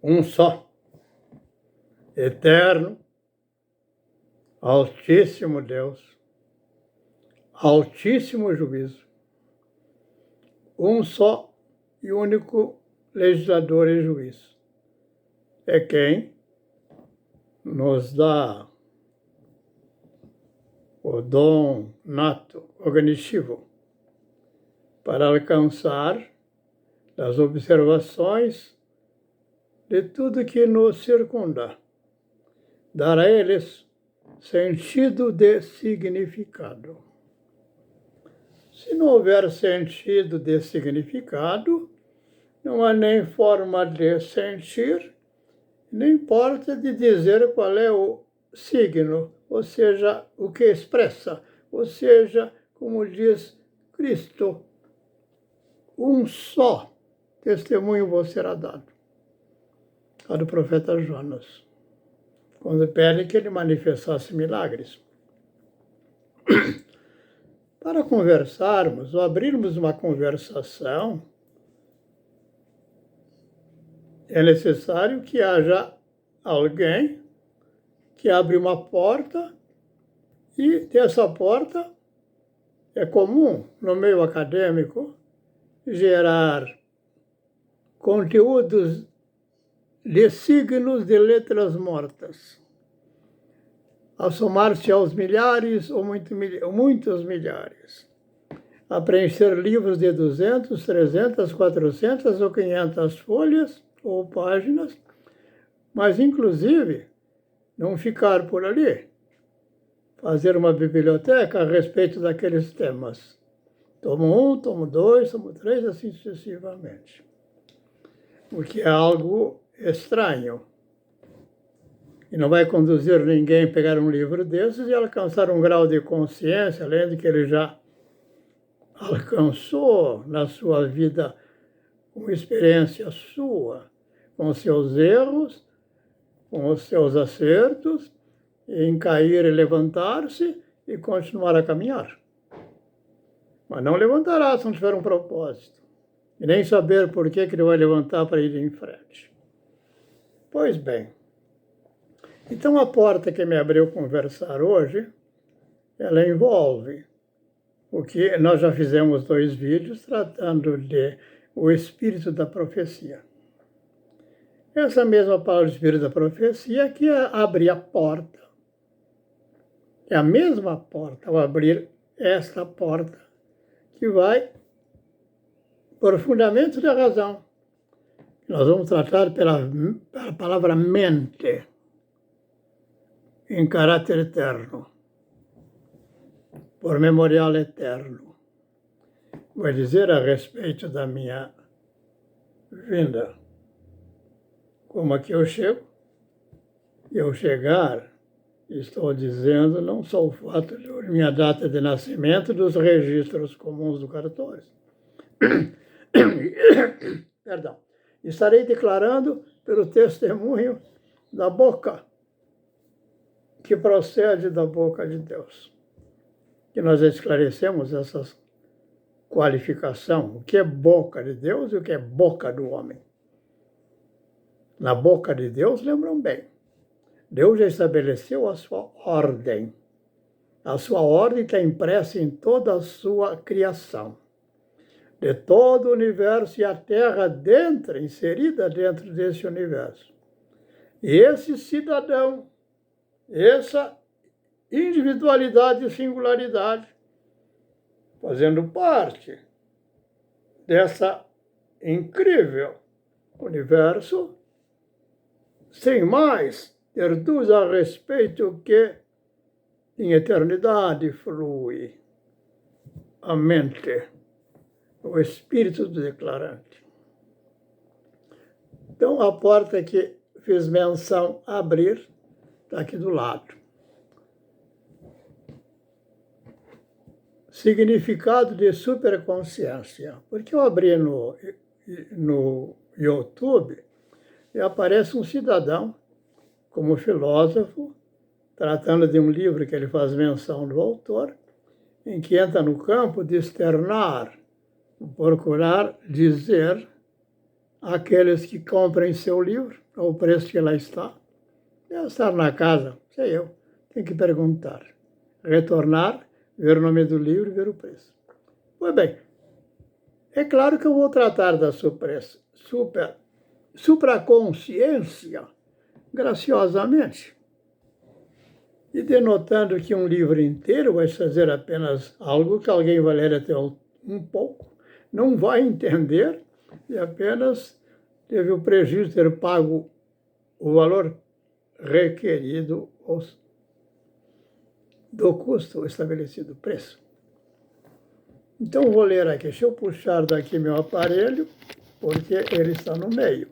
um só, eterno, altíssimo Deus, altíssimo juízo, um só e único legislador e juiz. É quem nos dá o dom nato, cognitivo, para alcançar das observações de tudo que nos circunda, dar a eles sentido de significado. Se não houver sentido de significado, não há nem forma de sentir, nem importa de dizer qual é o signo, ou seja, o que expressa, ou seja, como diz Cristo, um só testemunho vos será dado. A do profeta Jonas, quando pede que ele manifestasse milagres. Para conversarmos ou abrirmos uma conversação, é necessário que haja alguém que abre uma porta e dessa porta é comum no meio acadêmico gerar conteúdos de signos de letras mortas, a somar-se aos milhares ou muitos milhares, a preencher livros de 200, 300, 400 ou 500 folhas ou páginas, mas, inclusive, não ficar por ali, fazer uma biblioteca a respeito daqueles temas. Tomo 1, tomo 2, tomo 3, assim sucessivamente. O que é algo estranho. E não vai conduzir ninguém a pegar um livro desses e alcançar um grau de consciência, além de que ele já alcançou na sua vida uma experiência sua, com os seus erros, com os seus acertos, em cair e levantar-se e continuar a caminhar. Mas não levantará se não tiver um propósito, e nem saber por que ele vai levantar para ir em frente. Pois bem, então a porta que me abriu conversar hoje, ela envolve o que nós já fizemos 2 vídeos tratando de o espírito da profecia. Essa mesma palavra do espírito da profecia que abre a porta. É a mesma porta, ao abrir esta porta, que vai por fundamento da razão. Nós vamos tratar pela palavra mente, em caráter eterno, por memorial eterno. Vai dizer a respeito da minha vinda. Como aqui eu chego, e ao chegar, estou dizendo não só o fato de minha data de nascimento dos registros comuns do cartório. Perdão. Estarei declarando pelo testemunho da boca que procede da boca de Deus. Que nós esclarecemos essa qualificação, o que é boca de Deus e o que é boca do homem. Na boca de Deus, lembram bem, Deus já estabeleceu a sua ordem. A sua ordem está impressa em toda a sua criação. De todo o universo e a Terra inserida dentro desse universo. E esse cidadão, essa individualidade e singularidade, fazendo parte dessa incrível universo, sem mais ter dúvida a respeito que em eternidade flui a mente, o espírito do declarante. Então, a porta que fiz menção abrir está aqui do lado. Significado de superconsciência. Porque eu abri no YouTube e aparece um cidadão, como filósofo, tratando de um livro que ele faz menção do autor, em que entra no campo de externar, procurar dizer aqueles que comprem seu livro, ao preço que lá está. Deve estar na casa, sei eu. Tem que perguntar. Retornar, ver o nome do livro e ver o preço. Pois bem, é claro que eu vou tratar da supraconsciência graciosamente. E denotando que um livro inteiro vai fazer apenas algo que alguém vai ler até um pouco, não vai entender e apenas teve o prejuízo de ter pago o valor requerido do custo estabelecido, preço. Então, vou ler aqui. Deixa eu puxar daqui meu aparelho, porque ele está no meio.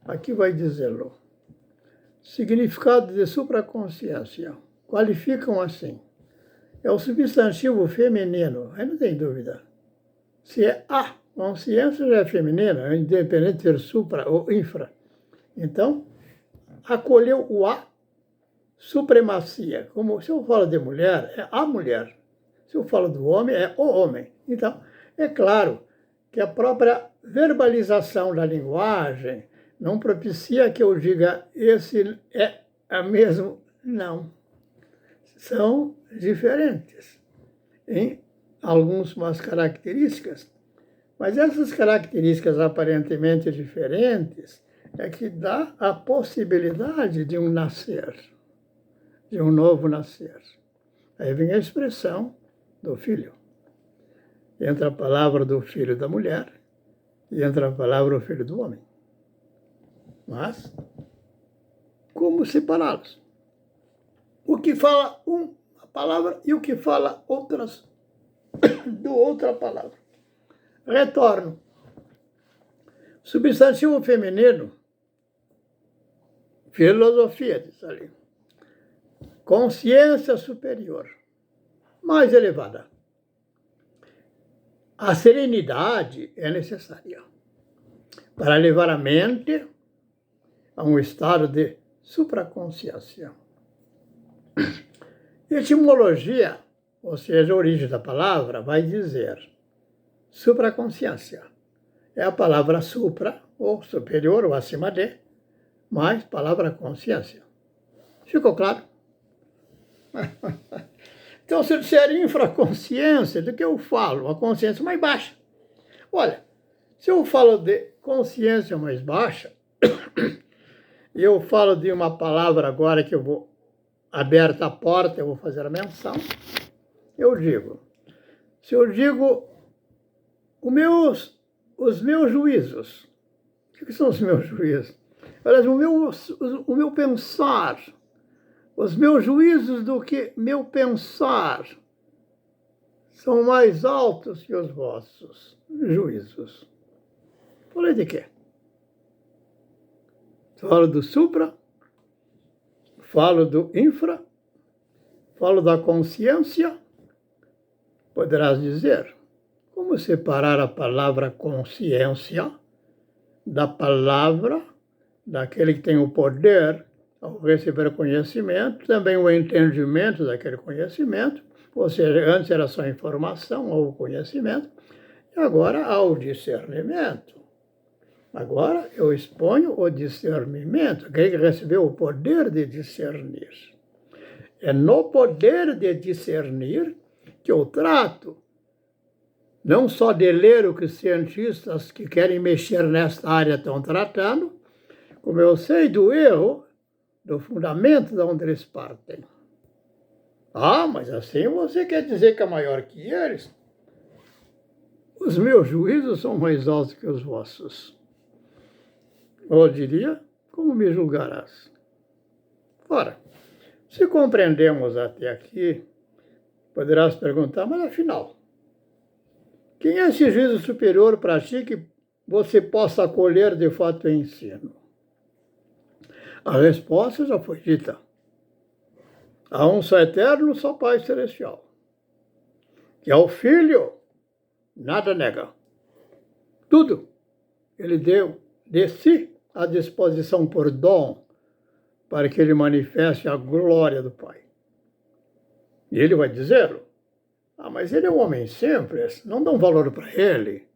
Aqui vai dizê-lo. Significado de supraconsciência. Qualificam assim. É o substantivo feminino, aí não tem dúvida. Se é a consciência, já é feminina, independente de ser supra ou infra. Então, acolheu o a, supremacia. Como se eu falo de mulher, é a mulher. Se eu falo do homem, é o homem. Então, é claro que a própria verbalização da linguagem não propicia que eu diga esse é a mesmo. Não. São diferentes em algumas características. Mas essas características aparentemente diferentes é que dá a possibilidade de um nascer, de um novo nascer. Aí vem a expressão do filho. Entra a palavra do filho da mulher e entra a palavra do filho do homem. Mas, como separá-los? O que fala uma palavra e o que fala outra palavra. Retorno. Substantivo feminino, filosofia, diz ali. Consciência superior, mais elevada. A serenidade é necessária para levar a mente a um estado de supraconsciência. Etimologia, ou seja, a origem da palavra, vai dizer supraconsciência. É a palavra supra, ou superior, ou acima de, mais palavra consciência. Ficou claro? Então, se eu disser infraconsciência, do que eu falo? A consciência mais baixa. Olha, se eu falo de consciência mais baixa, e eu falo de uma palavra agora que eu vou, aberta a porta, eu vou fazer a menção, eu digo, se eu digo os meus juízos, o que são os meus juízos? Aliás, o meu pensar, os meus juízos do que meu pensar são mais altos que os vossos juízos. Falei de quê? Falo do supra, falo do infra, falo da consciência. Poderás dizer, como separar a palavra consciência da palavra daquele que tem o poder ao receber conhecimento, também o entendimento daquele conhecimento, ou seja, antes era só informação ou conhecimento, e agora há o discernimento. Agora eu exponho o discernimento, aquele que recebeu o poder de discernir. É no poder de discernir que eu trato, não só de ler o que os cientistas que querem mexer nesta área estão tratando, como eu sei do erro, do fundamento de onde eles partem. Ah, mas assim você quer dizer que é maior que eles? Os meus juízos são mais altos que os vossos. Ou diria, como me julgarás? Ora, se compreendemos até aqui, poderás perguntar, mas afinal, quem é esse juízo superior para ti que você possa acolher de fato o ensino? A resposta já foi dita. Há um só eterno, só Pai Celestial, que é o Filho, nada nega. Tudo ele deu de si à disposição por dom, para que ele manifeste a glória do Pai. E ele vai dizê-lo. Ah, mas ele é um homem simples, não dão valor para ele.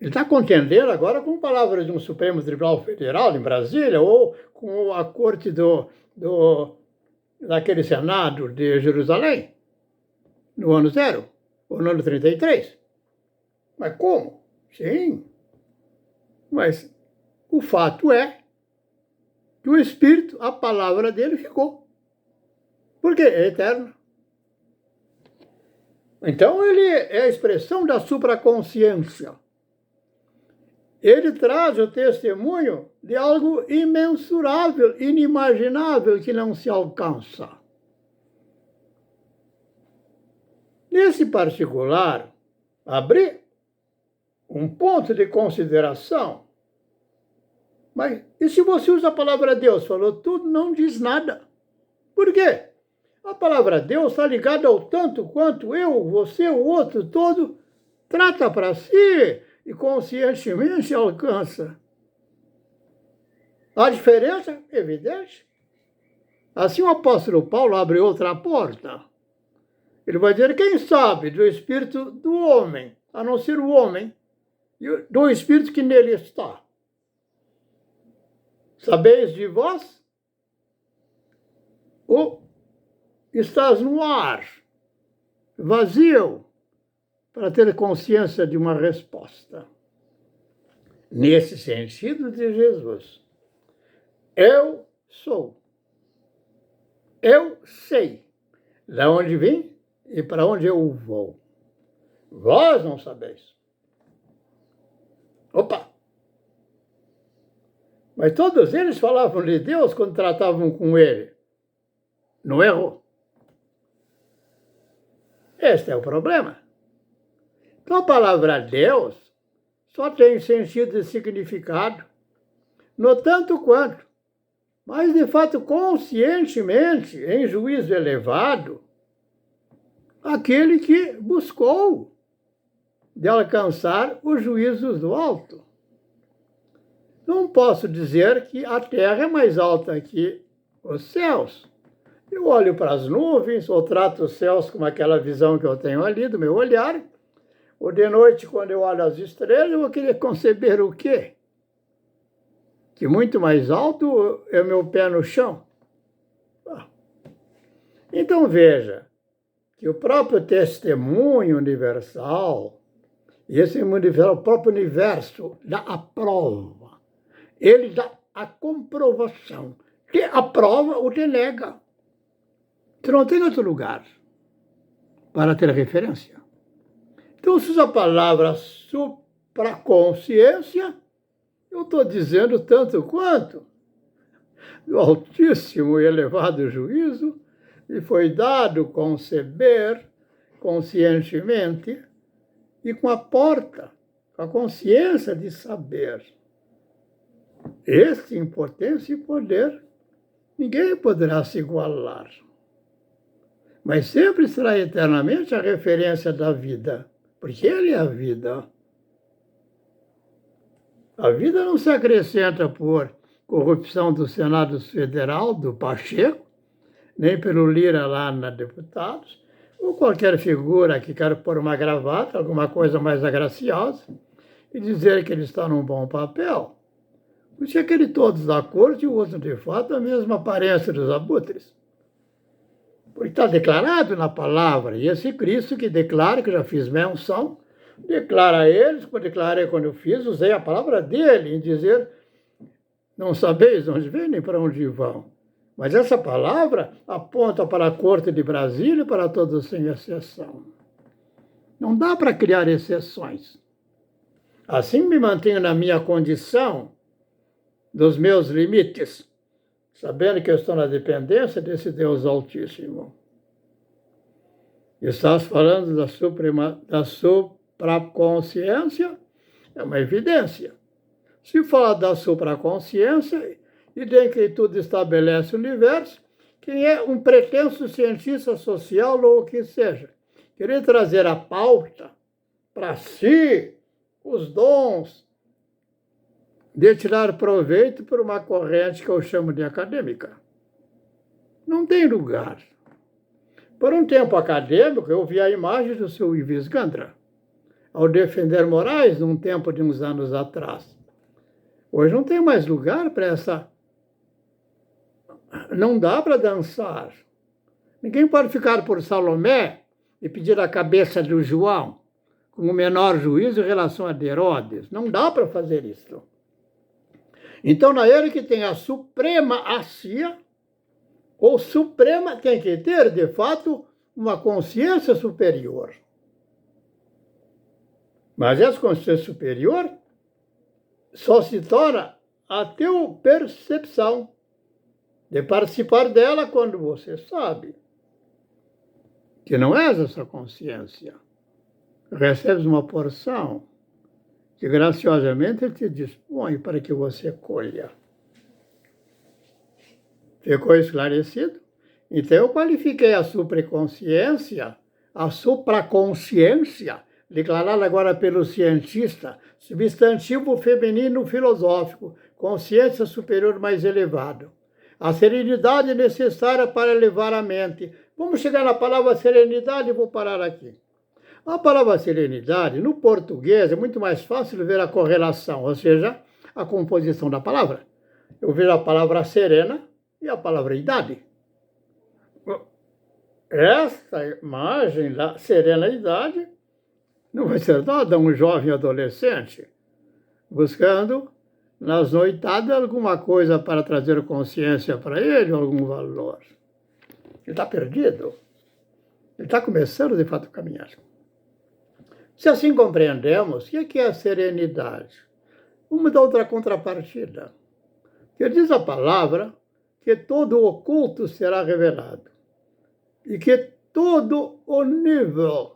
Ele está contendendo agora com palavras de um Supremo Tribunal Federal em Brasília ou com a corte daquele Senado de Jerusalém, no ano 0, ou no ano 33. Mas como? Sim. Mas o fato é que o Espírito, a palavra dele ficou. Por quê? É eterno. Então ele é a expressão da supraconsciência. Ele traz o testemunho de algo imensurável, inimaginável, que não se alcança. Nesse particular, abri um ponto de consideração. Mas e se você usa a palavra Deus? Falou tudo, não diz nada. Por quê? A palavra Deus está ligada ao tanto quanto eu, você, o outro todo, trata para si e conscientemente alcança. A diferença é evidente. Assim o apóstolo Paulo abre outra porta. Ele vai dizer, quem sabe do espírito do homem, a não ser o homem, do espírito que nele está. Sabeis de vós? Ou estás no ar, vazio, para ter consciência de uma resposta. Nesse sentido de Jesus, eu sou. Eu sei de onde vim e para onde eu vou. Vós não sabeis. Opa! Mas todos eles falavam de Deus quando tratavam com ele. Não errou. Este é o problema. Então a palavra Deus só tem sentido e significado, no tanto quanto, mas de fato conscientemente, em juízo elevado, aquele que buscou de alcançar os juízos do alto. Não posso dizer que a terra é mais alta que os céus. Eu olho para as nuvens, ou trato os céus com aquela visão que eu tenho ali, do meu olhar, ou de noite, quando eu olho as estrelas, eu vou querer conceber o quê? Que muito mais alto é o meu pé no chão. Então veja que o próprio testemunho universal, e esse universal, o próprio universo, dá a prova. Ele dá a comprovação. Que aprova ou denega. Você não tem outro lugar para ter referência. Então, se usa a palavra supraconsciência, eu estou dizendo tanto quanto do altíssimo e elevado juízo e foi dado conceber conscientemente e com a porta, com a consciência de saber. Este, em potência e poder, ninguém poderá se igualar. Mas sempre será eternamente a referência da vida, porque ele é a vida. A vida não se acrescenta por corrupção do Senado Federal, do Pacheco, nem pelo Lira lá na Deputados, ou qualquer figura que quer pôr uma gravata, alguma coisa mais agraciosa, e dizer que ele está num bom papel. Por isso é aquele todos da corte usam de fato a mesma aparência dos abutres. Porque está declarado na palavra, e esse Cristo que declara, que já fiz menção, declara a eles, como eu declarei quando eu fiz, usei a palavra dele em dizer, não sabeis onde vêm nem para onde vão. Mas essa palavra aponta para a corte de Brasília e para todos sem exceção. Não dá para criar exceções. Assim me mantenho na minha condição, dos meus limites, sabendo que eu estou na dependência desse Deus Altíssimo. Estás falando da supraconsciência? É uma evidência. Se falar da supraconsciência e de que tudo estabelece o universo, quem é um pretenso cientista social ou o que seja, querer trazer a pauta para si, os dons, de tirar proveito por uma corrente que eu chamo de acadêmica. Não tem lugar. Por um tempo acadêmico, eu vi a imagem do seu Ives Gandra. ao defender Moraes num tempo de uns anos atrás. Hoje não tem mais lugar para essa... Não dá para dançar. Ninguém pode ficar por Salomé e pedir a cabeça do João com o menor juízo em relação a de Herodes. Não dá para fazer isso. Então, não é ele que tem a suprema acia, ou suprema tem que ter, de fato, uma consciência superior. Mas essa consciência superior só se torna a tua percepção de participar dela quando você sabe que não és essa consciência. Recebes uma porção que graciosamente ele te dispõe para que você colha. Ficou esclarecido? Então eu qualifiquei a supraconsciência, declarada agora pelo cientista, substantivo feminino filosófico, consciência superior mais elevada. A serenidade necessária para elevar a mente. Vamos chegar na palavra serenidade e vou parar aqui. A palavra serenidade, no português, é muito mais fácil ver a correlação, ou seja, a composição da palavra. Eu vejo a palavra serena e a palavra idade. Esta imagem da serenidade não vai ser dada a um jovem adolescente buscando nas noitadas alguma coisa para trazer consciência para ele, algum valor. Ele está perdido. Ele está começando, de fato, a caminhar. Se assim compreendemos, o que é a serenidade? Vamos dar outra contrapartida. Que diz a palavra que todo o oculto será revelado. E que todo o nível,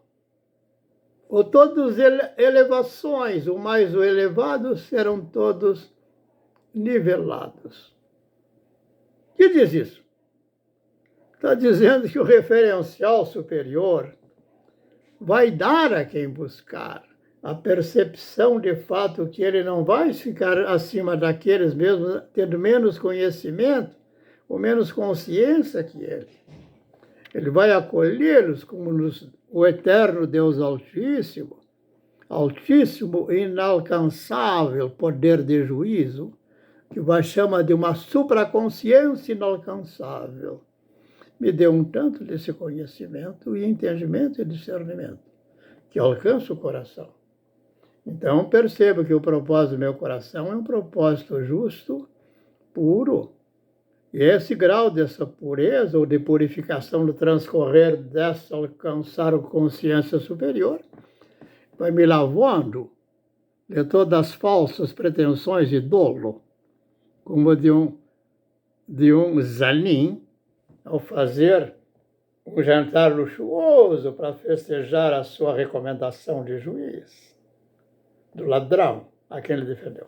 ou todas as elevações, o mais o elevado, serão todos nivelados. O que diz isso? Está dizendo que o referencial superior vai dar a quem buscar a percepção de fato que ele não vai ficar acima daqueles mesmo, tendo menos conhecimento ou menos consciência que ele. Ele vai acolhê-los como o eterno Deus Altíssimo, altíssimo e inalcançável poder de juízo, que vai chamar de uma supraconsciência inalcançável. Me deu um tanto desse conhecimento e entendimento e discernimento, que alcança o coração. Então, perceba que o propósito do meu coração é um propósito justo, puro. E esse grau dessa pureza ou de purificação no transcorrer dessa alcançar a consciência superior vai me lavando de todas as falsas pretensões e dolo, como de um zanin, ao fazer um jantar luxuoso para festejar a sua recomendação de juiz, do ladrão a quem ele defendeu.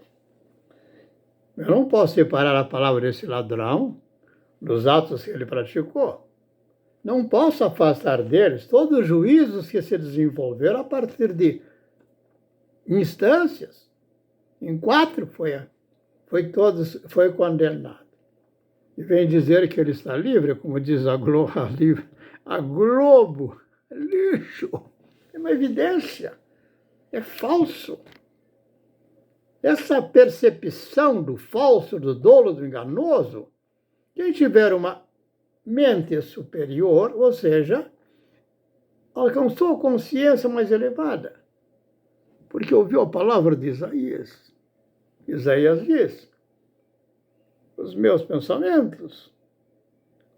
Eu não posso separar a palavra desse ladrão dos atos que ele praticou. Não posso afastar deles todos os juízos que se desenvolveram a partir de instâncias. Em 4 foi condenado. E vem dizer que ele está livre, como diz a Globo, lixo. É uma evidência. É falso. Essa percepção do falso, do dolo, do enganoso, quem tiver uma mente superior, ou seja, alcançou a consciência mais elevada. Porque ouviu a palavra de Isaías. Isaías diz: os meus pensamentos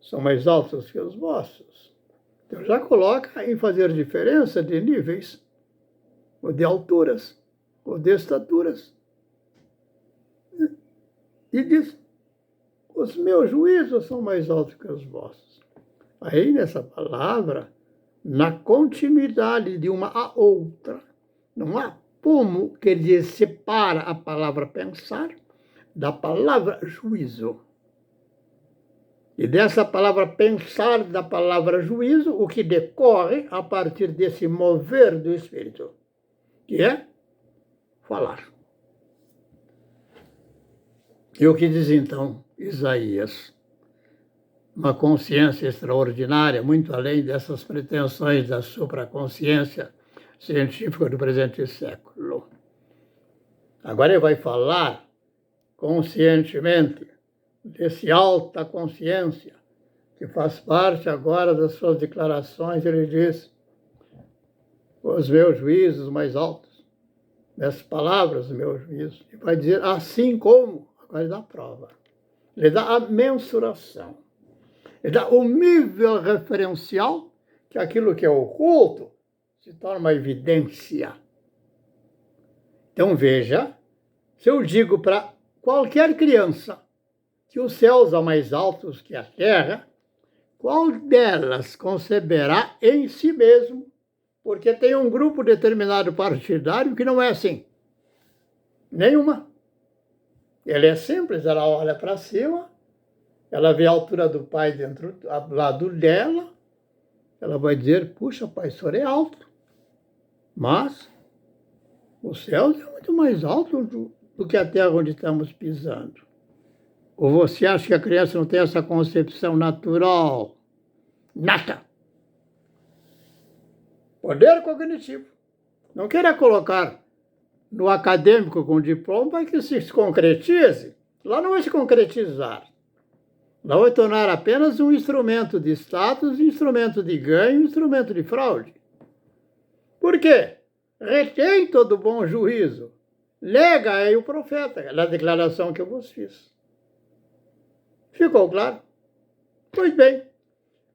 são mais altos que os vossos. Então já coloca em fazer diferença de níveis, ou de alturas, ou de estaturas. E diz: os meus juízos são mais altos que os vossos. Aí, nessa palavra, na continuidade de uma a outra, não há como que ele separa a palavra pensar da palavra juízo. E dessa palavra pensar, da palavra juízo, o que decorre a partir desse mover do Espírito, que é falar. E o que diz então Isaías? Uma consciência extraordinária, muito além dessas pretensões da supraconsciência, científica do presente século. Agora ele vai falar conscientemente desse alta consciência, que faz parte agora das suas declarações. Ele diz: os meus juízos mais altos, nessas palavras, os meus juízos. E vai dizer assim como, agora ele dá a prova. Ele dá a mensuração. Ele dá o nível referencial, que aquilo que é oculto se torna uma evidência. Então veja, se eu digo para qualquer criança que os céus são mais altos que a terra, qual delas conceberá em si mesmo? Porque tem um grupo determinado partidário que não é assim. Nenhuma. Ele é simples, ela olha para cima, ela vê a altura do pai dentro, ao lado dela, ela vai dizer: puxa, pai, o senhor é alto. Mas o céu é muito mais alto do que a terra onde estamos pisando. Ou você acha que a criança não tem essa concepção natural? Nata. Poder cognitivo. Não queira colocar no acadêmico com diploma para que se concretize. Lá não vai se concretizar. Lá vai tornar apenas um instrumento de status, instrumento de ganho, instrumento de fraude. Por quê? Retém todo bom juízo. Lega aí o profeta, na declaração que eu vos fiz. Ficou claro? Pois bem.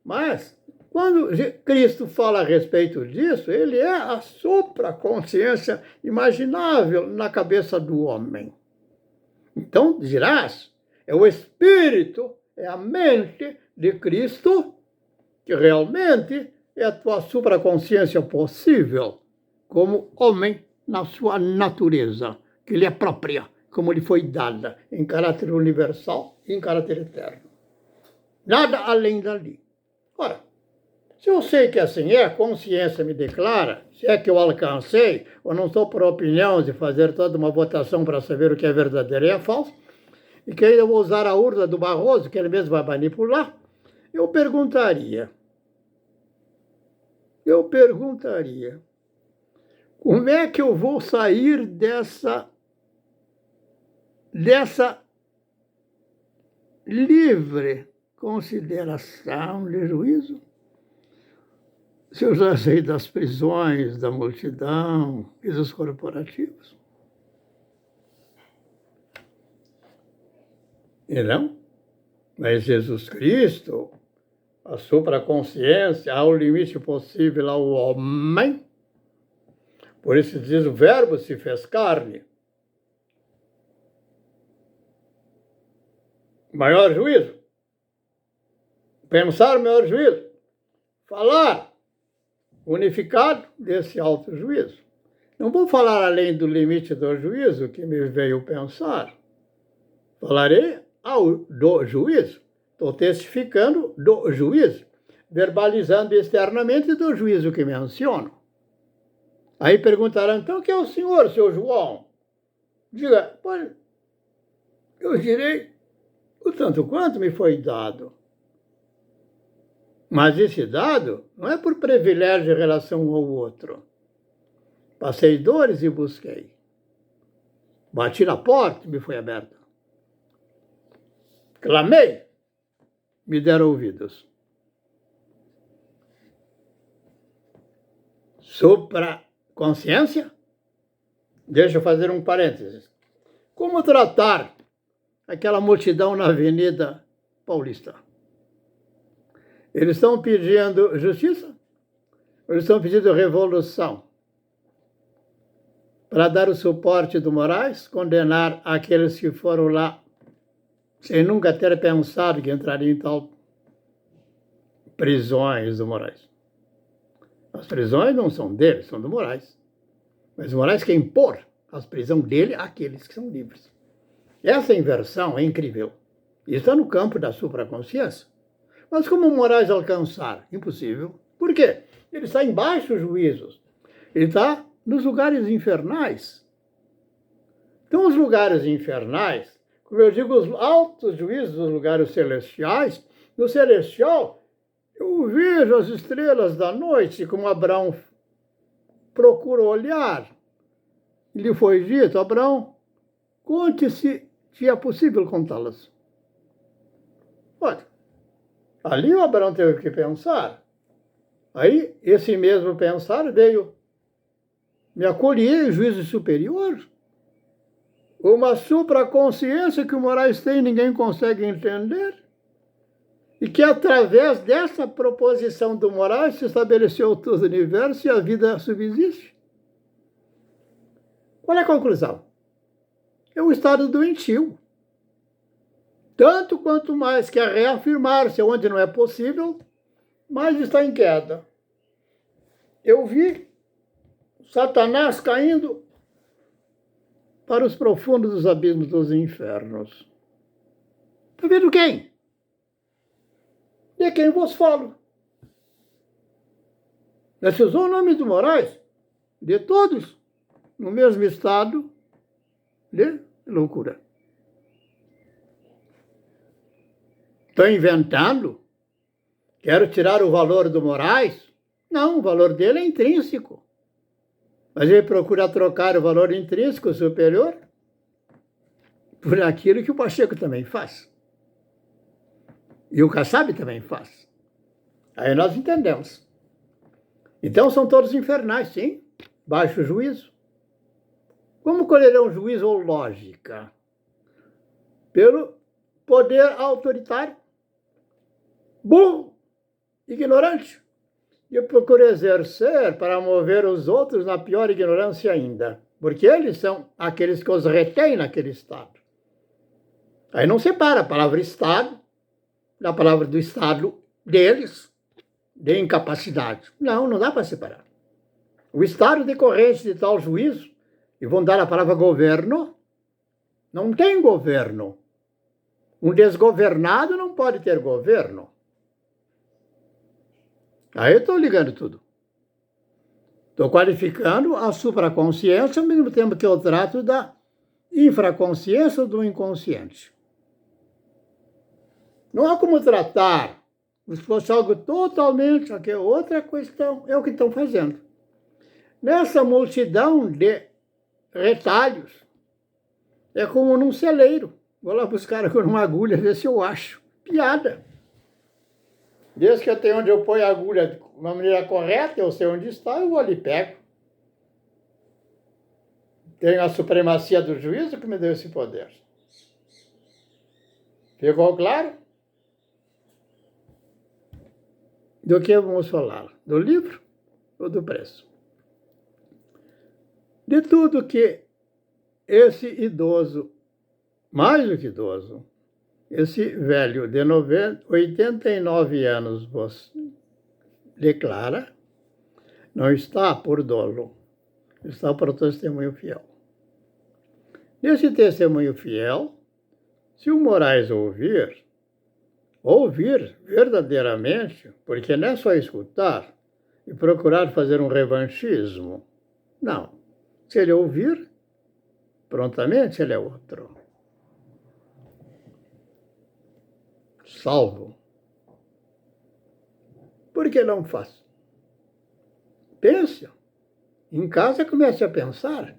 Mas, quando Cristo fala a respeito disso, ele é a supraconsciência imaginável na cabeça do homem. Então, dirás, é o Espírito, é a mente de Cristo, que realmente é a tua supraconsciência possível, como homem na sua natureza, que lhe é própria, como lhe foi dada, em caráter universal e em caráter eterno. Nada além dali. Ora, se eu sei que assim é, a consciência me declara, se é que eu alcancei, ou não estou por opinião de fazer toda uma votação para saber o que é verdadeiro e é falso, e que ainda vou usar a urna do Barroso, que ele mesmo vai manipular, eu perguntaria, como é que eu vou sair dessa livre consideração de juízo? Se eu já sei das prisões, da multidão e dos corporativos. E não? Mas Jesus Cristo, a supraconsciência, ao limite possível ao homem. Por isso diz: o verbo se fez carne. Maior juízo. Pensar, maior juízo. Falar, unificado desse alto juízo. Não vou falar além do limite do juízo que me veio pensar. Falarei do juízo. Estou testificando do juízo, verbalizando externamente do juízo que menciono. Aí perguntarão: então, quem é o senhor, seu João? Diga: pois, eu direi o tanto quanto me foi dado. Mas esse dado não é por privilégio em relação um ao outro. Passei dores e busquei. Bati na porta e me foi aberta. Clamei, me deram ouvidos. Supraconsciência? Deixa eu fazer um parênteses. Como tratar aquela multidão na Avenida Paulista? Eles estão pedindo justiça? Eles estão pedindo revolução para dar o suporte do Moraes, condenar aqueles que foram lá sem nunca ter pensado que entrariam em tal prisões do Moraes. As prisões não são dele, são do Moraes. Mas o Moraes quer impor as prisões dele àqueles que são livres. Essa inversão é incrível. E está no campo da supraconsciência. Mas como o Moraes alcançar? Impossível. Por quê? Ele está embaixo dos juízos. Ele está nos lugares infernais. Então, os lugares infernais, como eu digo, os altos juízos dos lugares celestiais, no celestial, eu vejo as estrelas da noite, como Abraão procurou olhar. E lhe foi dito: Abraão, conte se é possível contá-las. Olha, ali o Abraão teve que pensar. Aí, esse mesmo pensar veio: me acolher em juízo superior? Uma supraconsciência que o Moraes tem e ninguém consegue entender? E que através dessa proposição do Moraes se estabeleceu todo o universo e a vida subsiste? Qual é a conclusão? É o estado doentio. Tanto quanto mais quer reafirmar-se onde não é possível, mais está em queda. Eu vi Satanás caindo para os profundos dos abismos dos infernos. Está vendo quem? De quem vos falo. Você usou o nome do Moraes? De todos, no mesmo estado de loucura. Estou inventando? Quero tirar o valor do Moraes? Não, o valor dele é intrínseco. Mas ele procura trocar o valor intrínseco superior por aquilo que o Pacheco também faz. E o Kassab também faz. Aí nós entendemos. Então são todos infernais, sim. Baixo juízo. Como colherão juízo ou lógica? Pelo poder autoritário. Burro, ignorante. E procura exercer para mover os outros na pior ignorância ainda. Porque eles são aqueles que os retêm naquele estado. Aí não separa a palavra Estado da palavra do Estado deles, de incapacidade. Não, não dá para separar. O Estado decorrente de tal juízo, e vão dar a palavra governo, não tem governo. Um desgovernado não pode ter governo. Aí eu estou ligando tudo. Estou qualificando a supraconsciência ao mesmo tempo que eu trato da infraconsciência do inconsciente. Não há como tratar se fosse algo totalmente, aqui é outra questão, é o que estão fazendo. Nessa multidão de retalhos, é como num celeiro. Vou lá buscar com uma agulha, ver se eu acho. Piada. Desde que eu tenho onde eu ponho a agulha de uma maneira correta, eu sei onde está, eu vou ali e pego. Tenho a supremacia do juízo que me deu esse poder. Ficou claro? Do que vamos falar? Do livro ou do preço? De tudo que esse idoso, mais do que idoso, esse velho de 89 anos vos declara, não está por dolo, está por testemunho fiel. Nesse testemunho fiel, se o Moraes ouvir verdadeiramente, porque não é só escutar e procurar fazer um revanchismo. Não. Se ele ouvir, prontamente ele é outro. Salvo. Por que não faz? Pense. Em casa comece a pensar.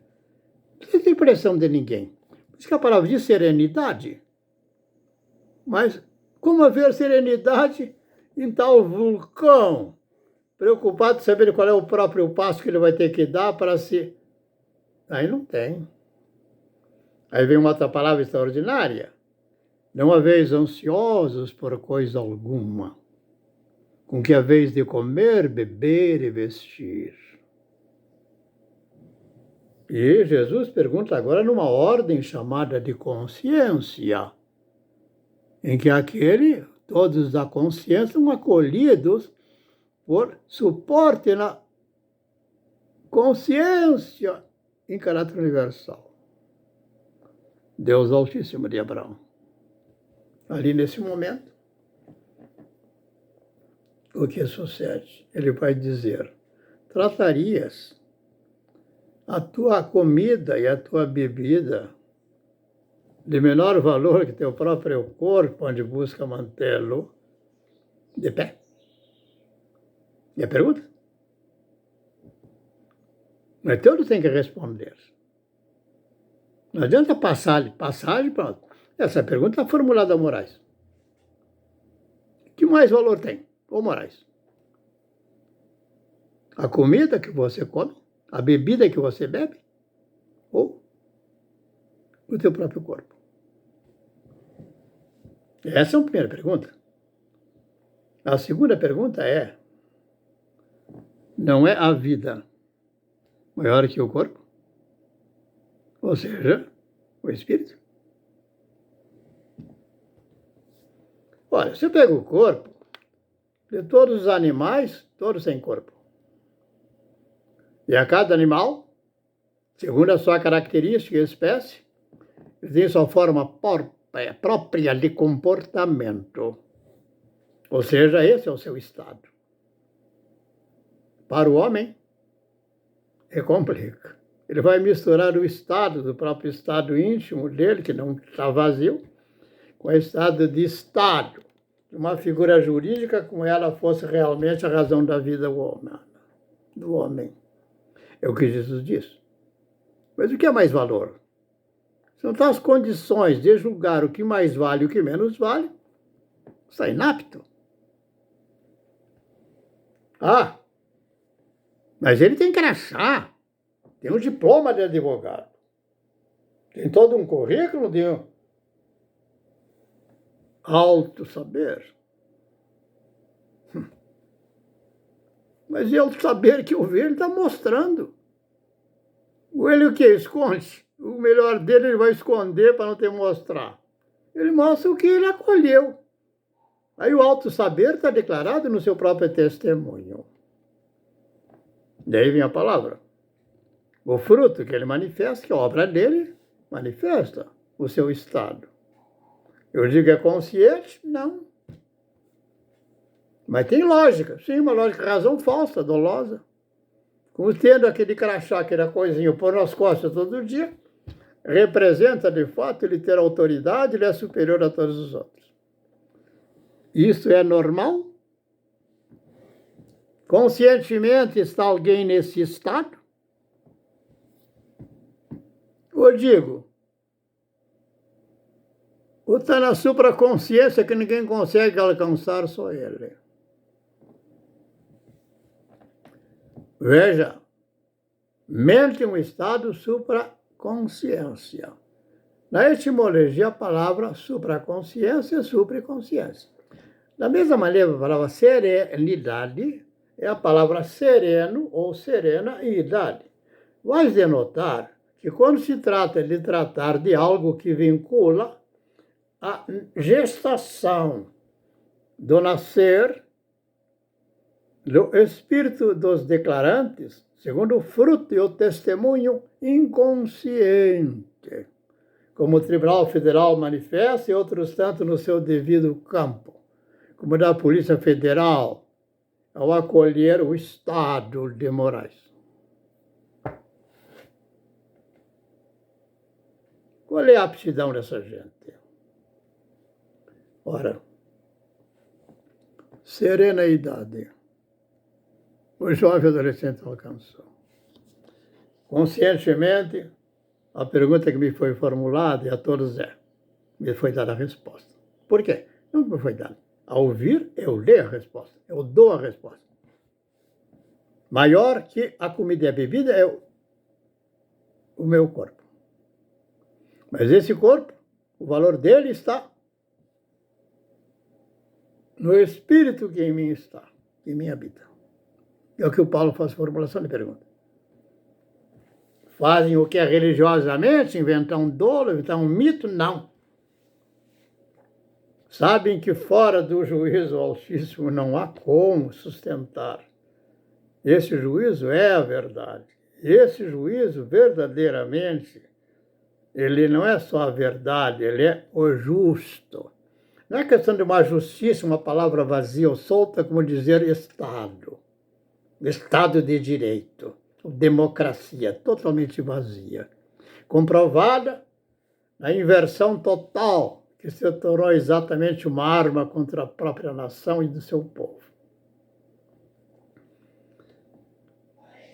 Não tem pressão de ninguém. Por isso que a palavra diz serenidade. Mas como haver serenidade em tal vulcão? Preocupado de saber qual é o próprio passo que ele vai ter que dar para se... Aí não tem. Aí vem uma outra palavra extraordinária. Não haveis ansiosos por coisa alguma, com que haveis de comer, beber e vestir. E Jesus pergunta agora numa ordem chamada de consciência, em que todos da consciência são acolhidos por suporte na consciência em caráter universal. Deus Altíssimo de Abraão. Ali nesse momento, o que sucede? Ele vai dizer: tratarias a tua comida e a tua bebida de menor valor que teu próprio corpo, onde busca mantê-lo de pé? E a pergunta? Mas todos têm que responder. Não adianta passagem, pronto. Essa pergunta está formulada a Moraes. Que mais valor tem, ô Moraes? A comida que você come? A bebida que você bebe? Ou o teu próprio corpo? Essa é a primeira pergunta. A segunda pergunta é: não é a vida maior que o corpo? Ou seja, o espírito? Olha, se eu pego o corpo de todos os animais, todos têm corpo. E a cada animal, segundo a sua característica e espécie, ele tem sua forma própria de comportamento. Ou seja, esse é o seu estado. Para o homem, é complica. Ele vai misturar o estado, do próprio estado íntimo dele, que não está vazio, com o estado de estado, de uma figura jurídica como ela fosse realmente a razão da vida do homem. É o que Jesus diz. Mas o que é mais valor? Se não está as condições de julgar o que mais vale e o que menos vale, está inapto. Ah, mas ele tem crachá, tem um diploma de advogado, tem todo um currículo de alto saber. Mas é o saber que eu vejo, ele está mostrando. Ele o que? Esconde. O melhor dele ele vai esconder para não ter mostrar. Ele mostra o que ele acolheu. Aí o alto saber está declarado no seu próprio testemunho. Daí vem a palavra. O fruto que ele manifesta, que a obra dele manifesta o seu estado. Eu digo é consciente? Não. Mas tem lógica, sim, uma lógica, razão falsa, dolosa. Como tendo aquele crachá, aquela coisinha por nas costas todo dia, representa, de fato, ele ter autoridade, ele é superior a todos os outros. Isso é normal? Conscientemente está alguém nesse estado? Eu digo, ou está na supraconsciência que ninguém consegue alcançar, só ele. Veja, mente é um estado supraconsciência. Na etimologia, a palavra supraconsciência é supraconsciência. Da mesma maneira, a palavra serenidade é a palavra sereno ou serena e idade. Vai denotar que quando se trata de tratar de algo que vincula a gestação do nascer do espírito dos declarantes, segundo o fruto e o testemunho inconsciente, como o Tribunal Federal manifesta e outros tanto no seu devido campo, como da Polícia Federal, ao acolher o Estado de Moraes. Qual é a aptidão dessa gente? Ora, serenidade. O jovem adolescente alcançou. Conscientemente, a pergunta que me foi formulada, e a todos me foi dada a resposta. Por quê? Não me foi dada. Ao ouvir, eu leio a resposta, eu dou a resposta. Maior que a comida e a bebida é o meu corpo. Mas esse corpo, o valor dele está no espírito que em mim está, que em mim habita. É o que o Paulo faz formulação de pergunta. Fazem o que é religiosamente, inventar um dolo, inventar um mito? Não. Sabem que fora do juízo altíssimo não há como sustentar. Esse juízo é a verdade. Esse juízo, verdadeiramente, ele não é só a verdade, ele é o justo. Não é questão de uma justiça, uma palavra vazia ou solta, como dizer Estado. Estado de Direito, democracia totalmente vazia, comprovada na inversão total, que se tornou exatamente uma arma contra a própria nação e do seu povo.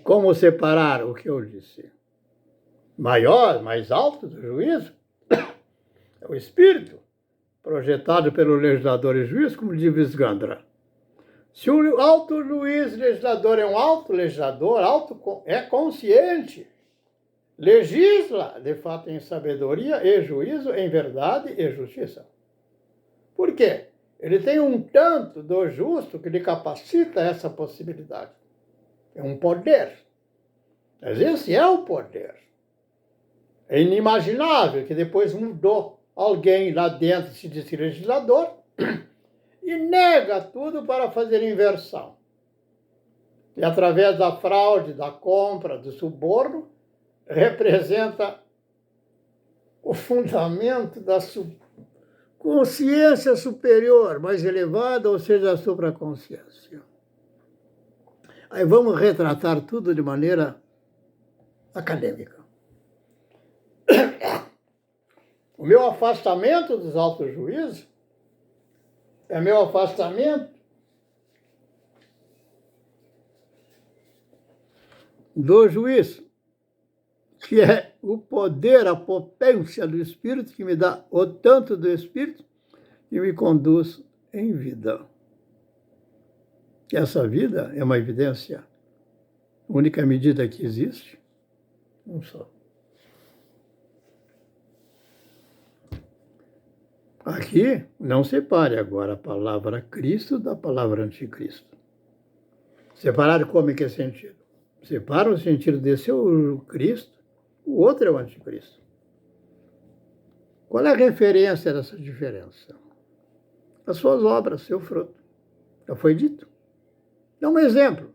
Como separar o que eu disse? Maior, mais alto do juízo é o espírito, projetado pelo legislador e juiz, como diz Gandra. Se o alto juiz legislador é um alto legislador, é consciente, legisla, de fato, em sabedoria e juízo, em verdade e justiça. Por quê? Ele tem um tanto do justo que lhe capacita essa possibilidade. É um poder. Mas esse é o poder. É inimaginável que depois mudou. Alguém lá dentro se disse legislador e nega tudo para fazer inversão. E através da fraude, da compra, do suborno, representa o fundamento da consciência superior, mais elevada, ou seja, a supraconsciência. Aí vamos retratar tudo de maneira acadêmica. O meu afastamento dos altos juízes é meu afastamento do juiz, que é o poder, a potência do Espírito, que me dá o tanto do Espírito que me conduz em vida. E essa vida é uma evidência, a única medida que existe, um só. Aqui, não separe agora a palavra Cristo da palavra anticristo. Separar como em que sentido? Separa o sentido desse é o Cristo, o outro é o anticristo. Qual é a referência dessa diferença? As suas obras, seu fruto. Já foi dito. Dá um exemplo.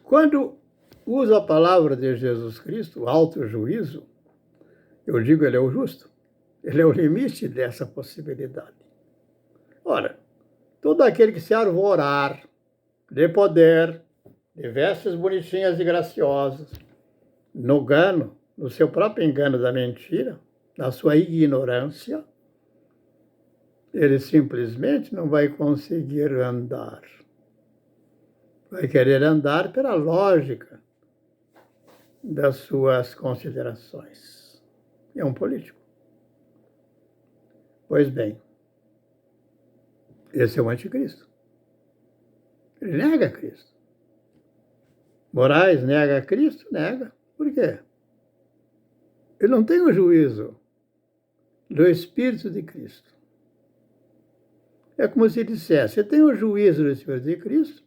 Quando usa a palavra de Jesus Cristo, alto juízo, eu digo ele é o justo. Ele é o limite dessa possibilidade. Ora, todo aquele que se arvorar de poder, de vestes bonitinhas e graciosas, no engano, no seu próprio engano da mentira, na sua ignorância, ele simplesmente não vai conseguir andar. Vai querer andar pela lógica das suas considerações. É um político. Pois bem, esse é o anticristo. Ele nega Cristo. Moraes nega Cristo? Nega. Por quê? Ele não tem o juízo do Espírito de Cristo. É como se dissesse, você tem o juízo do Espírito de Cristo,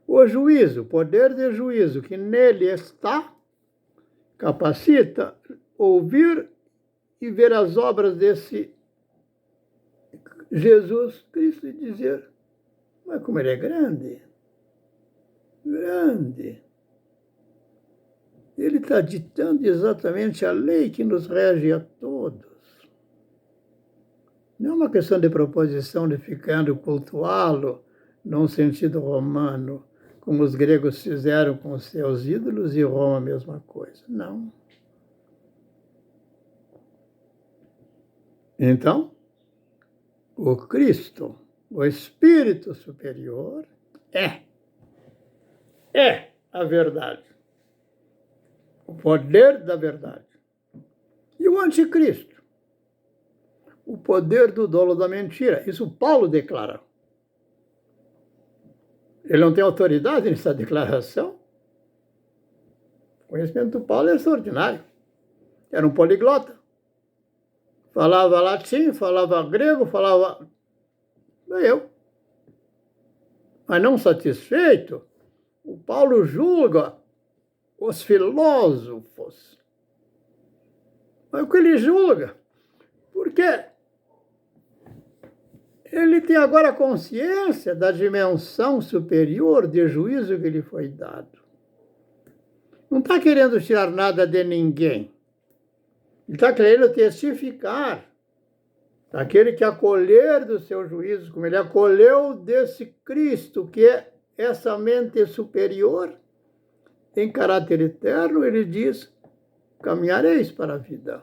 o juízo, o poder de juízo que nele está, capacita ouvir e ver as obras desse Jesus Cristo e dizer, mas como ele é grande, grande. Ele está ditando exatamente a lei que nos rege a todos. Não é uma questão de proposição de ficando cultuá-lo num sentido romano, como os gregos fizeram com os seus ídolos e Roma a mesma coisa. Não. Então, o Cristo, o Espírito Superior, é a verdade. O poder da verdade. E o anticristo? O poder do dolo da mentira. Isso Paulo declara. Ele não tem autoridade nessa declaração? O conhecimento do Paulo é extraordinário. Era um poliglota. Falava latim, falava grego, falava... eu. Mas não satisfeito, o Paulo julga os filósofos. Mas o que ele julga? Porque ele tem agora consciência da dimensão superior de juízo que lhe foi dado. Não está querendo tirar nada de ninguém. Ele está querendo testificar aquele que acolher do seu juízo, como ele acolheu desse Cristo, que é essa mente superior, em caráter eterno, ele diz, caminhareis para a vida,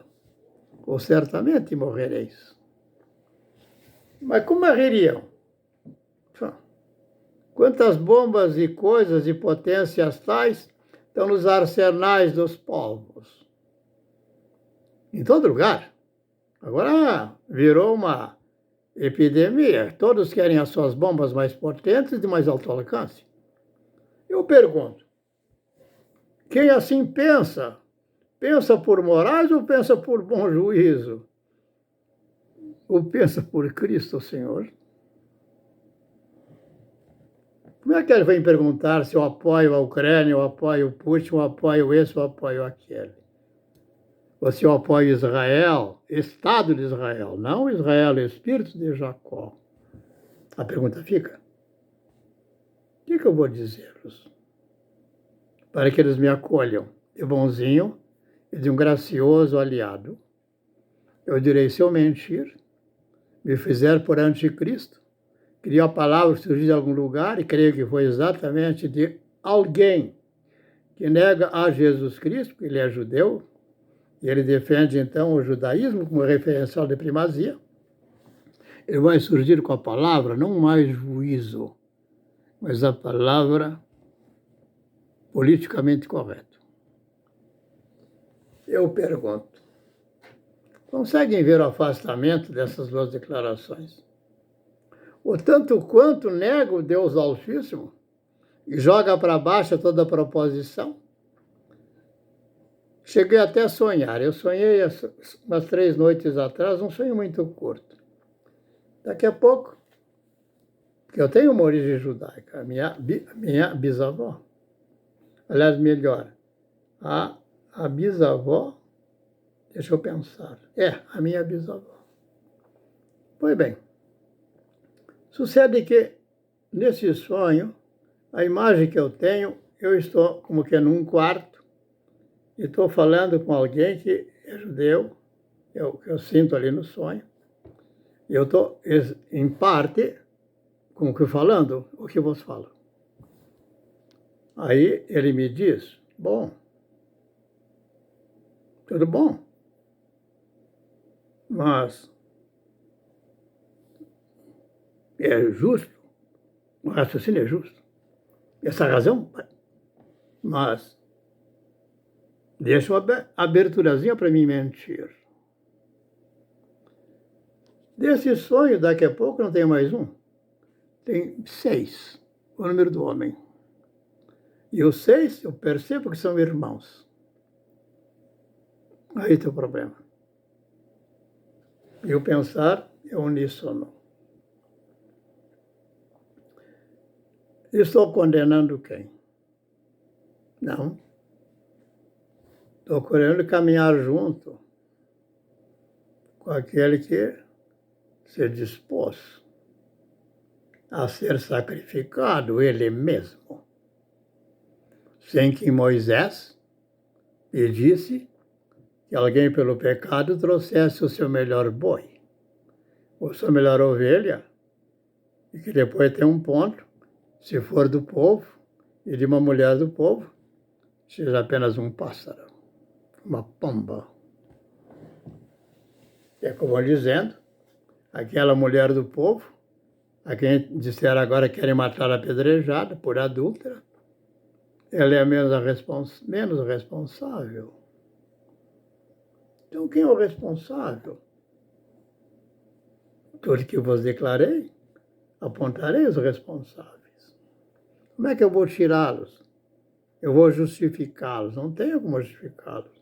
ou certamente morrereis. Mas como morreriam? Quantas bombas e coisas e potências tais estão nos arsenais dos povos? Em todo lugar. Agora virou uma epidemia. Todos querem as suas bombas mais potentes e de mais alto alcance. Eu pergunto, quem assim pensa, pensa por morais ou pensa por bom juízo? Ou pensa por Cristo, Senhor? Como é que ele vem perguntar se eu apoio a Ucrânia, eu apoio o Putin, eu apoio esse, eu apoio aquele? Ou se eu apoio Israel, Estado de Israel, não Israel, Espírito de Jacó? A pergunta fica, o que eu vou dizer-los? Para que eles me acolham de bonzinho e de um gracioso aliado. Eu direi, se eu mentir, me fizer por anticristo, criou a palavra surgir de algum lugar e creio que foi exatamente de alguém que nega a Jesus Cristo, porque ele é judeu, e ele defende então o judaísmo como referencial de primazia. Ele vai surgir com a palavra, não mais juízo, mas a palavra politicamente correta. Eu pergunto, conseguem ver o afastamento dessas duas declarações? O tanto quanto nega o Deus Altíssimo e joga para baixo toda a proposição. Cheguei até a sonhar. Eu sonhei umas 3 noites atrás, um sonho muito curto. Daqui a pouco, porque eu tenho uma origem judaica, a minha bisavó, aliás, melhor, a bisavó, deixa eu pensar, a minha bisavó. Pois bem, sucede que, nesse sonho, a imagem que eu tenho, eu estou como que num quarto e estou falando com alguém que é judeu, eu sinto ali no sonho. Eu estou, em parte, como que falando o que você fala. Aí ele me diz, bom, tudo bom, mas é justo, o raciocínio é justo. Essa razão, mas deixa uma aberturazinha para mim mentir. Desse sonho, daqui a pouco não tem mais um. Tem 6, o número do homem. E os 6, eu percebo que são irmãos. Aí tem o problema. E o pensar é uníssono. Estou condenando quem? Não. Estou querendo caminhar junto com aquele que se dispôs a ser sacrificado ele mesmo, sem que Moisés pedisse que alguém pelo pecado trouxesse o seu melhor boi, ou sua melhor ovelha, e que depois tem um ponto, se for do povo e de uma mulher do povo, seja apenas um pássaro, uma pomba. É como dizendo, aquela mulher do povo, a quem disseram agora que querem matar apedrejada por adúltera, ela é a menos responsável. Então, quem é o responsável? Tudo que vos declarei, apontarei os responsáveis. Como é que eu vou tirá-los? Eu vou justificá-los? Não tenho como justificá-los.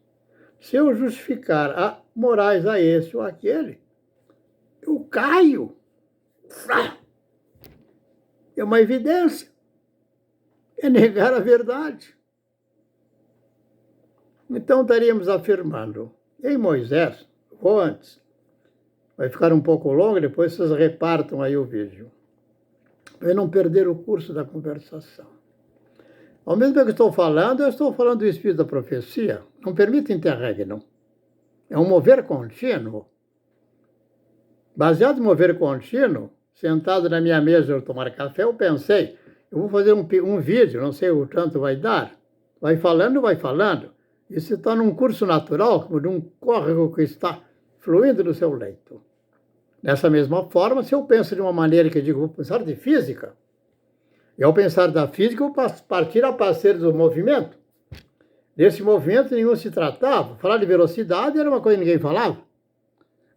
Se eu justificar a morais a esse ou aquele, eu caio. É uma evidência. É negar a verdade. Então, estaríamos afirmando, em Moisés, ou antes, vai ficar um pouco longo, depois vocês repartam aí o vídeo, para não perder o curso da conversação. Ao mesmo tempo que estou falando, eu estou falando do espírito da profecia. Não permite interregno. É um mover contínuo. Baseado em mover contínuo, sentado na minha mesa eu tomar café, eu pensei, eu vou fazer um vídeo, não sei o tanto vai dar. Vai falando. Isso se torna um curso natural, como de um córrego que está fluindo no seu leito. Dessa mesma forma, se eu penso de uma maneira que eu digo, vou pensar de física, E ao pensar da física, eu partir a partir do movimento. Desse movimento nenhum se tratava. Falar de velocidade era uma coisa que ninguém falava.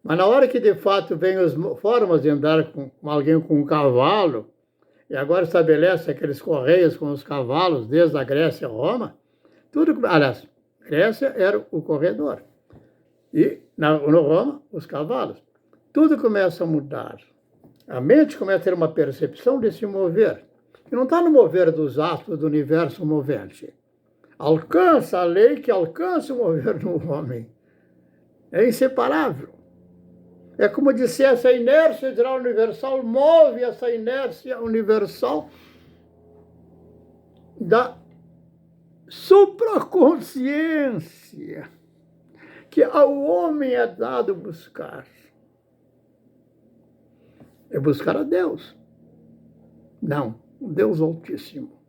Mas na hora que de fato vem as formas de andar com alguém com um cavalo, e agora estabelece aqueles correios com os cavalos, desde a Grécia a Roma, tudo, aliás, Grécia era o corredor. E no Roma, os cavalos. Tudo começa a mudar. A mente começa a ter uma percepção de se mover. E não está no mover dos astros do universo movente. Alcança a lei que alcança o mover do homem. É inseparável. É como dissesse, a inércia geral universal move essa inércia universal da supraconsciência que ao homem é dado buscar. É buscar a Deus. Não, o Deus Altíssimo.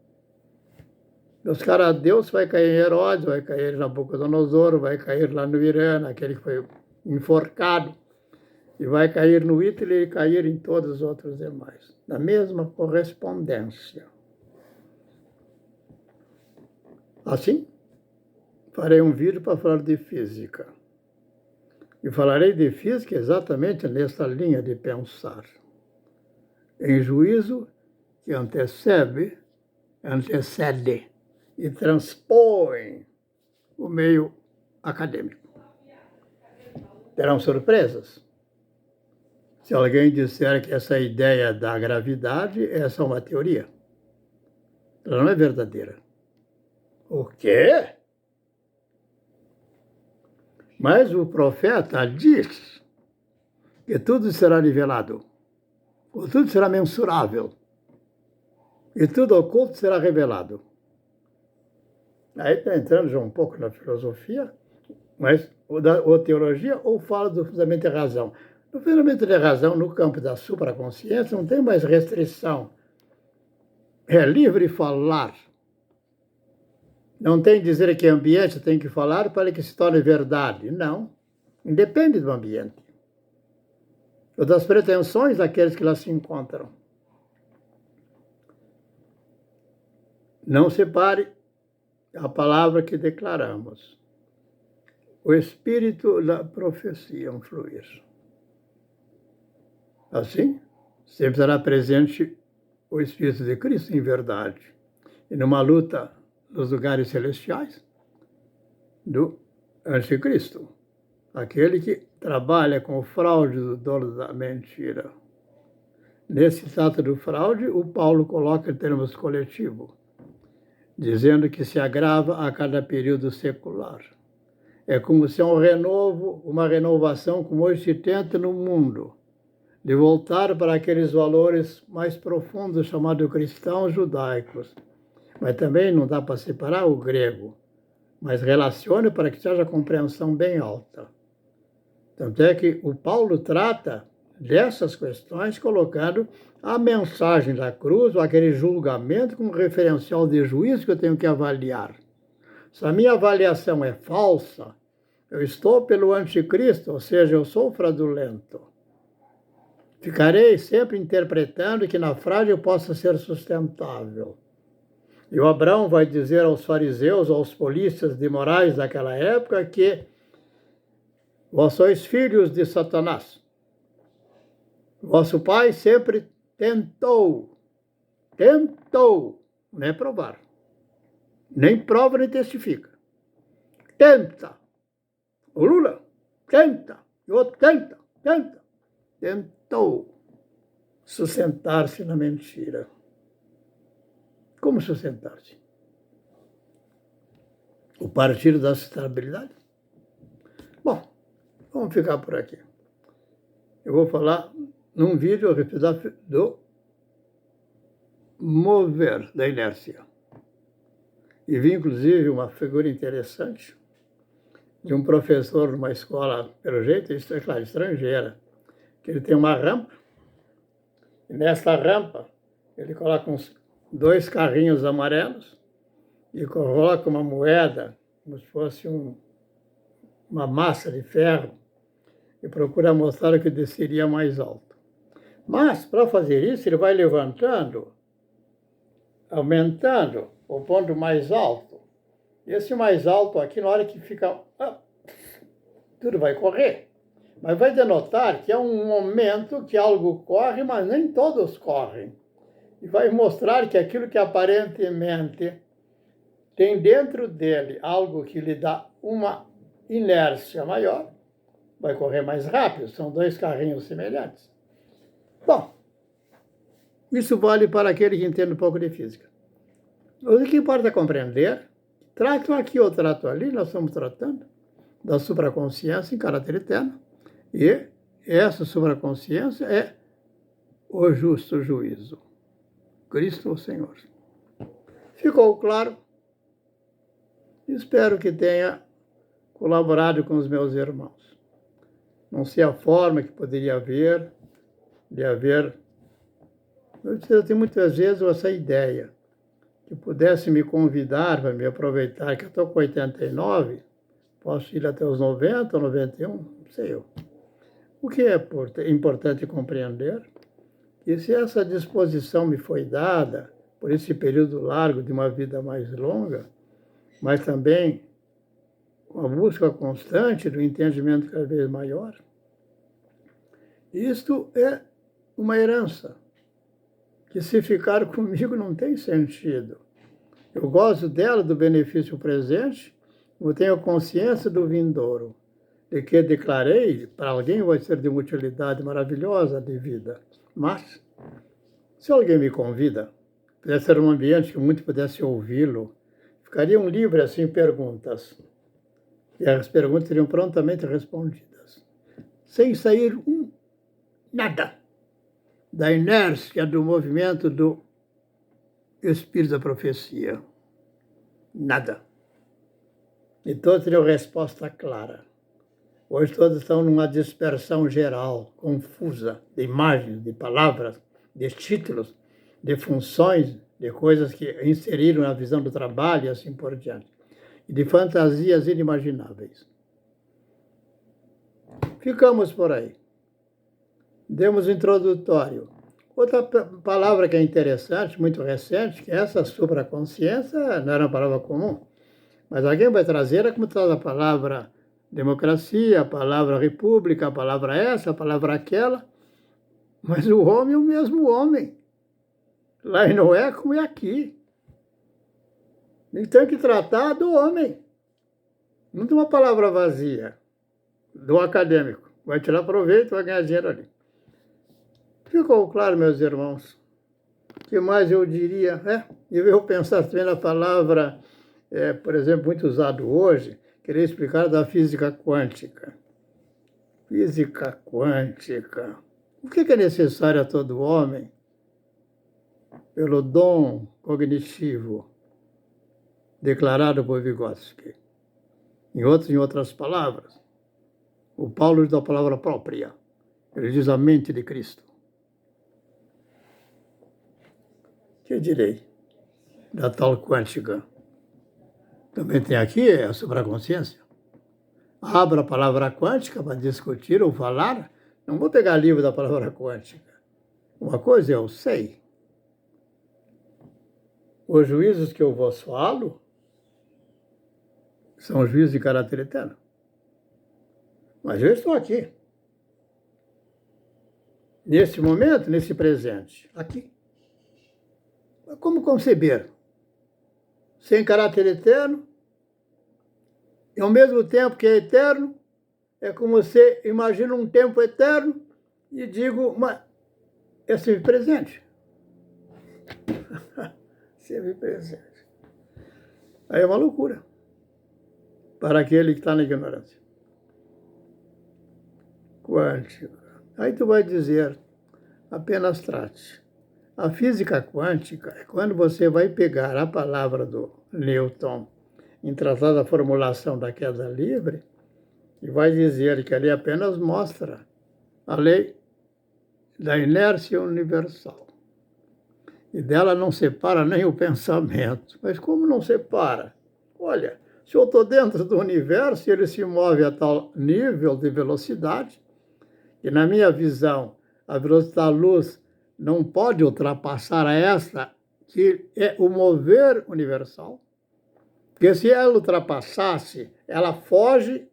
Buscar a Deus vai cair em Herodes, vai cair em Nabucodonosor, vai cair lá no Irã, aquele que foi enforcado, e vai cair no Hitler e cair em todos os outros demais. Na mesma correspondência. Assim, farei um vídeo para falar de física. E falarei de física exatamente nesta linha de pensar. Em juízo que antecede e transpõe o meio acadêmico. Terão surpresas. Se alguém disser que essa ideia da gravidade é só uma teoria, ela não é verdadeira. O quê? Mas o profeta diz que tudo será nivelado, ou tudo será mensurável, e tudo oculto será revelado. Aí está entrando já um pouco na filosofia, mas ou teologia, ou fala do fundamento da razão. No fundamento da razão, no campo da supraconsciência, não tem mais restrição. É livre falar. Não tem dizer que ambiente tem que falar para que se torne verdade. Não. Independe do ambiente. Ou das pretensões daqueles que lá se encontram. Não separe a palavra que declaramos. O espírito da profecia fluir. Assim, sempre será presente o Espírito de Cristo em verdade. E numa luta nos lugares celestiais do anticristo, aquele que trabalha com o fraude do dono da mentira. Nesse trato do fraude, o Paulo coloca em termos coletivos, dizendo que se agrava a cada período secular. É como se um renovo, uma renovação como hoje se tenta no mundo, de voltar para aqueles valores mais profundos chamados cristãos judaicos. Mas também não dá para separar o grego, mas relacione para que seja compreensão bem alta. Tanto é que o Paulo trata dessas questões colocando a mensagem da cruz, ou aquele julgamento, como referencial de juízo que eu tenho que avaliar. Se a minha avaliação é falsa, eu estou pelo anticristo, ou seja, eu sou fraudulento. Ficarei sempre interpretando que na frase eu possa ser sustentável. E o Abraão vai dizer aos fariseus, aos polícias de morais daquela época, que vós sois filhos de Satanás. Vosso pai sempre tentou, não é provar, nem prova nem testifica. Tenta. O Lula tenta, e o outro tenta. Tentou sustentar-se na mentira. Como sustentar-se? O partido da sustentabilidade? Bom, vamos ficar por aqui. Eu vou falar num vídeo a respeito do mover da inércia. E vi, inclusive, uma figura interessante de um professor numa escola, pelo jeito, isso é claro, estrangeira, que ele tem uma rampa, e nessa rampa ele coloca uns 2 carrinhos amarelos e coloca uma moeda, como se fosse uma massa de ferro, e procura mostrar o que desceria mais alto. Mas, para fazer isso, ele vai levantando aumentando o ponto mais alto. Esse mais alto aqui, na hora que fica... tudo vai correr. Mas vai denotar que é um momento que algo corre, mas nem todos correm. E vai mostrar que aquilo que aparentemente tem dentro dele algo que lhe dá uma inércia maior, vai correr mais rápido. São dois carrinhos semelhantes. Bom, isso vale para aquele que entende um pouco de física. O que importa é compreender. Trato aqui ou trato ali, nós estamos tratando da supraconsciência em caráter eterno. E essa supraconsciência é o justo juízo. Cristo o Senhor. Ficou claro? Espero que tenha colaborado com os meus irmãos. Não sei a forma que poderia haver, de haver... Eu tenho muitas vezes essa ideia, que pudesse me convidar para me aproveitar, que eu estou com 89, posso ir até os 90, 91, não sei eu. O que é importante compreender? Que se essa disposição me foi dada por esse período largo de uma vida mais longa, mas também com a busca constante do entendimento cada vez maior, isto é uma herança, que se ficar comigo não tem sentido. Eu gozo dela, do benefício presente, eu tenho consciência do vindouro, de que declarei, para alguém vai ser de uma utilidade maravilhosa de vida. Mas, se alguém me convida, pudesse ser um ambiente que muito pudesse ouvi-lo, ficaria um livro assim, perguntas. E as perguntas seriam prontamente respondidas, sem sair nada da inércia do movimento do Espírito da Profecia. Nada. E todos teriam resposta clara. Hoje todos estão numa dispersão geral, confusa, de imagens, de palavras, de títulos, de funções, de coisas que inseriram na visão do trabalho e assim por diante. E de fantasias inimagináveis. Ficamos por aí. Demos introdutório. Outra palavra que é interessante, muito recente, que essa supraconsciência não era uma palavra comum, mas alguém vai trazer como traz a palavra democracia, a palavra república, a palavra essa, a palavra aquela, mas o homem é o mesmo homem. Lá em Noé como é aqui. E tem que tratar do homem. Não tem uma palavra vazia do acadêmico. Vai tirar proveito, vai ganhar dinheiro ali. Ficou claro, meus irmãos? O que mais eu diria? Eu pensar também na palavra, por exemplo, muito usado hoje, queria explicar da física quântica. Física quântica. O que é necessário a todo homem? Pelo dom cognitivo declarado por Vygotsky. Em outras palavras, o Paulo diz a palavra própria. Ele diz a mente de Cristo. O que eu direi da tal quântica? Também tem aqui a supraconsciência. Abra a palavra quântica para discutir ou falar. Não vou pegar livro da palavra quântica. Uma coisa eu sei. Os juízos que eu vos falo são juízos de caráter eterno. Mas eu estou aqui. Nesse momento, nesse presente. Aqui. Mas como conceber? Sem caráter eterno, e ao mesmo tempo que é eterno, é como você imagina um tempo eterno e digo, mas é sempre presente. Sempre presente. Aí é uma loucura para aquele que está na ignorância. Quântica. Aí tu vai dizer, apenas trate. A física quântica é quando você vai pegar a palavra do Newton em tratar da formulação da queda livre e vai dizer que ali apenas mostra a lei da inércia universal. E dela não separa nem o pensamento. Mas como não separa? Olha, se eu estou dentro do universo, ele se move a tal nível de velocidade que, na minha visão, a velocidade da luz não pode ultrapassar essa que é o mover universal, porque se ela ultrapassasse, ela foge,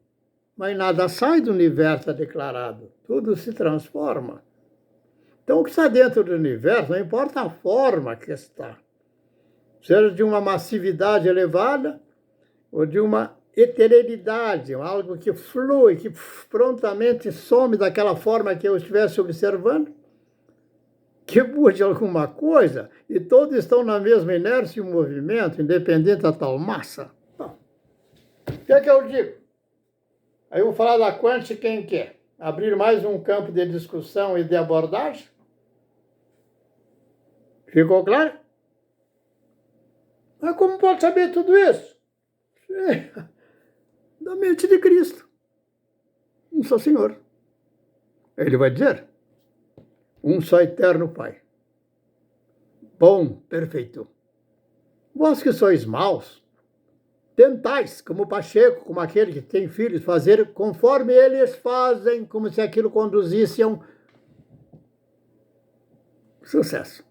mas nada sai do universo declarado, tudo se transforma. Então, o que está dentro do universo, não importa a forma que está, seja de uma massividade elevada ou de uma etereidade, algo que flui, que prontamente some daquela forma que eu estivesse observando, que mude alguma coisa, e todos estão na mesma inércia e movimento, independente da tal massa. Bom, o que é que eu digo? Aí eu vou falar da quântica, quem quer? Abrir mais um campo de discussão e de abordagem? Ficou claro? Mas como pode saber tudo isso? Da mente de Cristo. Um só Senhor. Ele vai dizer, um só eterno Pai. Bom, perfeito. Vós que sois maus, tentais, como Pacheco, como aquele que tem filhos, fazer conforme eles fazem, como se aquilo conduzisse a um sucesso.